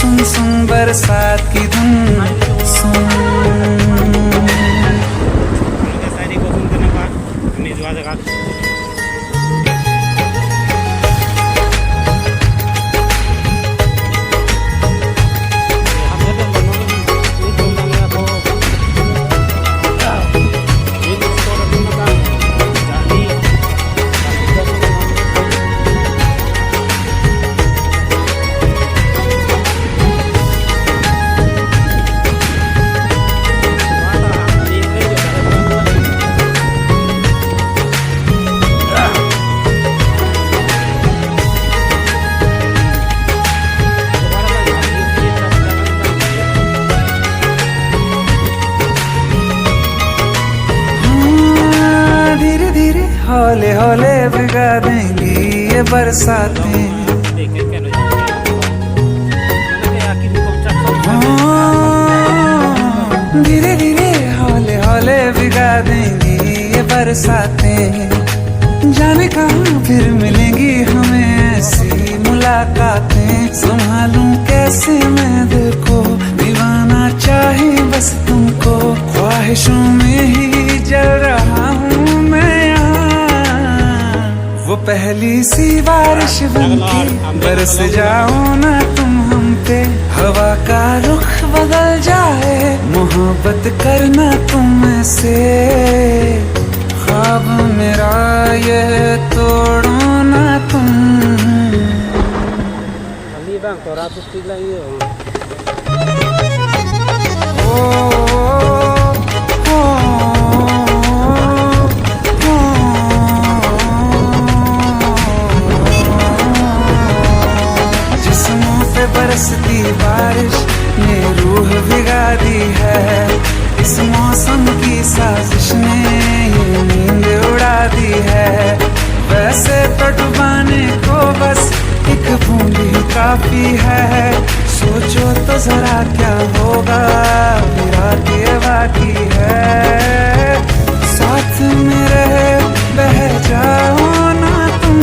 सुन सुन बरसात की धुन सुन। हौले हौले भिगा देंगी ये बरसातें, धीरे धीरे हौले हौले भिगा देंगी ये बरसातें। जाने कहाँ फिर मिलेंगी हमें ऐसी मुलाकातें। संभालूं कैसे मैं दिल को, दीवाना चाहे बस तुमको। ख्वाहिशों में ही जल रहा हूँ मैं यहाँ। वो पहली सी बारिश बनके बरस जाओ ना तुम हम पे। हवा का रुख बदल जाए, मोहब्बत करना तुम से। ख्वाब मेरा ये तोड़ो ना तुम। बरसती बारिश ने रूह भिगा दी है। इस मौसम की साजिश ने ये नींद उड़ा दी है। वैसे तो डुबाने को बस एक बूंद ही काफी है। सोचो तो जरा क्या होगा, रात ये बाकी है। साथ मेरे बह जाओ ना तुम।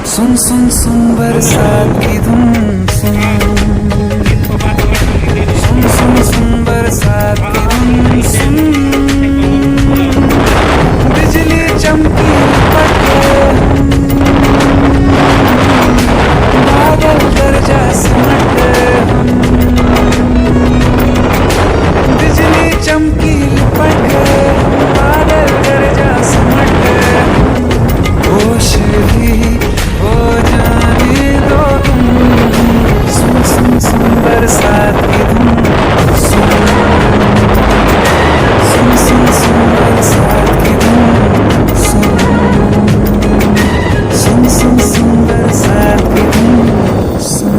सुन सुन सुन बरसात की धुन सुन। सुन सुन सुन बरसात की धुन सुन। बिजली चमकी पटे, बादल गरजा सिमटे। बिजली चमकी पटे, बादल गरजा सिमटे। होश भी हो जाने दो तुम। सुन सुन सुन बरसात की धुन सुन। सुन सुन सुन बरसात की धुन सुन। सुन सुन सुन बरसात की धुन सुन।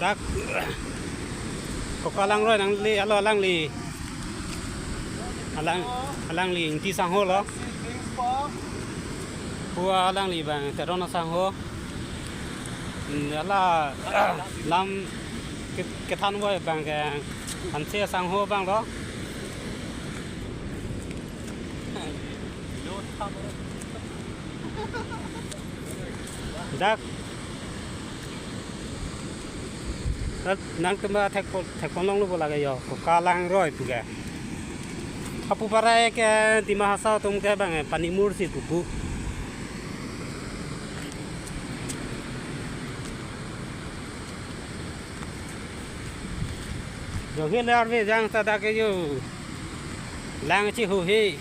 dak ko kalang roi nang li alo lang li alang li ti sang ho lo bua alang li bang te ron sang ho ala lam cái than voi bang cái han xe sang ho bang đó dak nang kemba thek long lu bola ga yo ko kalang roi tu ga apu para ke di mahasa tum ke bang pani mur si tu rồi hiện nay về giang ta đã cái yo lang chi hu hi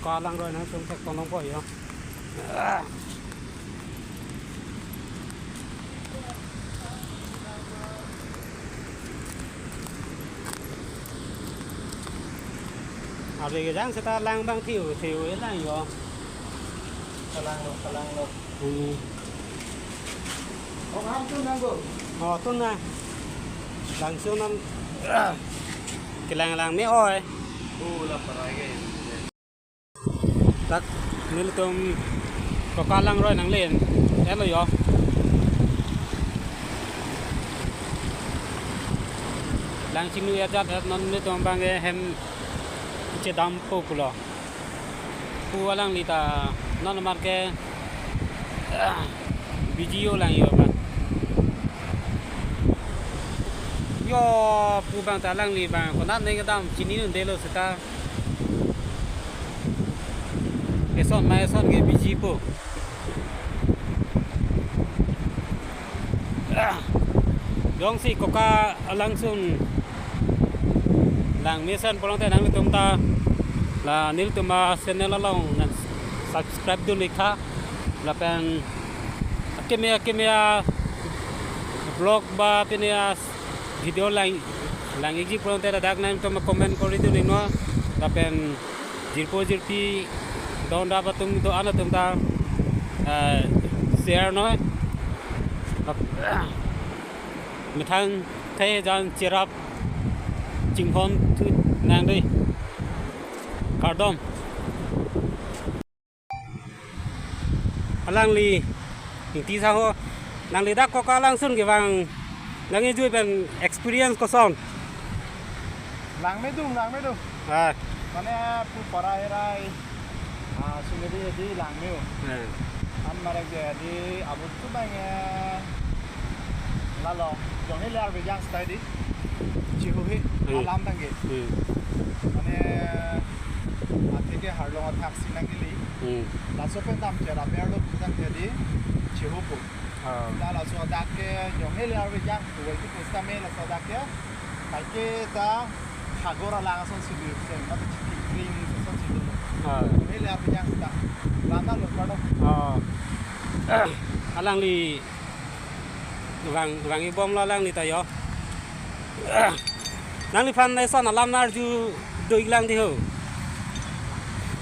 có lăng rồi nó xuống sẽ còn nóng bội không ở đây cái răng sẽ ta lang băng thiểu ấy là gì không lang đâu ông ham tuân đang rồi tuân này lang siêu năm cái lang mấy oi là phải cái tak nilitum ko kalang roi nang len elo yo lang chinu ya jat non nitum bang hem che dam populo pu alang lita non mar ke video lang yo ba yo pu bang ta lang li bang ko nat ne dam chini nun de lo sta eson mai eson ge biji po dong si koka langsung lang mission polong te nang tum ta la nil tuma channel long subscribe du likha la pen kemia blog ba penia video lang igi polong te dak nang tuma comment kori du ning no la pen jirpi don da batung do ana tum ta share nói mình thang thấy gian chirap chinh phong thứ nàng đi cardom lang li tí sao ho lang li đã có cả lang xuân cái vàng lang nghe vui bằng experience có son lang mấy đúng còn nè phụ parai rai sungguh di lang mil mereka di abu tu banyak lalu jangan lihat berjang tadi cihuhi alam tangge mana hati ke harlong taksi nanti li lalu pendam cerah berlo bukan jadi cihupu lalu ada ke jangan lihat berjang tu itu pustame lalu ada ke pakai dah hagora langsung sibuk macam green sesuatu itu ini lihat berjang dah lama lu pada alang li vàng ibom lo lang li ta yo nang li phan nei son alam nar ju doi lang di ho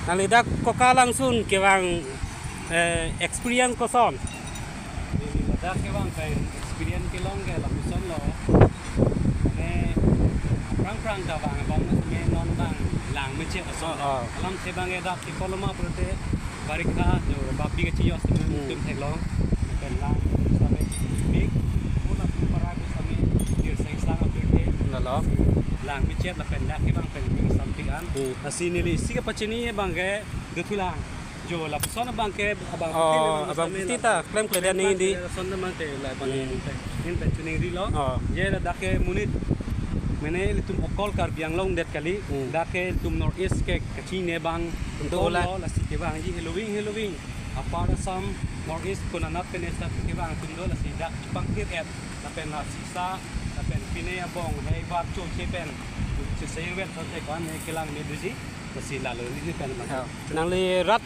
nang li dak ko ka lang sun ke vàng experience ko son dak ke vàng kai experience ke long ke lam son lo ne prang ta vàng bom ne non bang lang me che so alam se bang e dak ki koloma prote barikha jo babi ke chios tum thek long pen lang same big puna para ke same dir sai sang apete na lo lang me chet la pen la ke bang pen something an asinili sike pachini bang ke guthulang jo la sona bang ke abang tita klem klem ni di sona man te la bang in pen tuning ri lo ye la dak ke munit मैंने तुम अकॉल कर बियांग लोग date कली डाके तुम north east के कची ने बांग तो ला लसी के बांग जी हेलोविंग apa ada sam mortgage pun anak penesat kebang tundo la sida pangkir et la pen la sisa la pen pine abong hei bat chu chepen se sei wen so te kon ne kelang me duji la sila lo ni pen ma nang le rat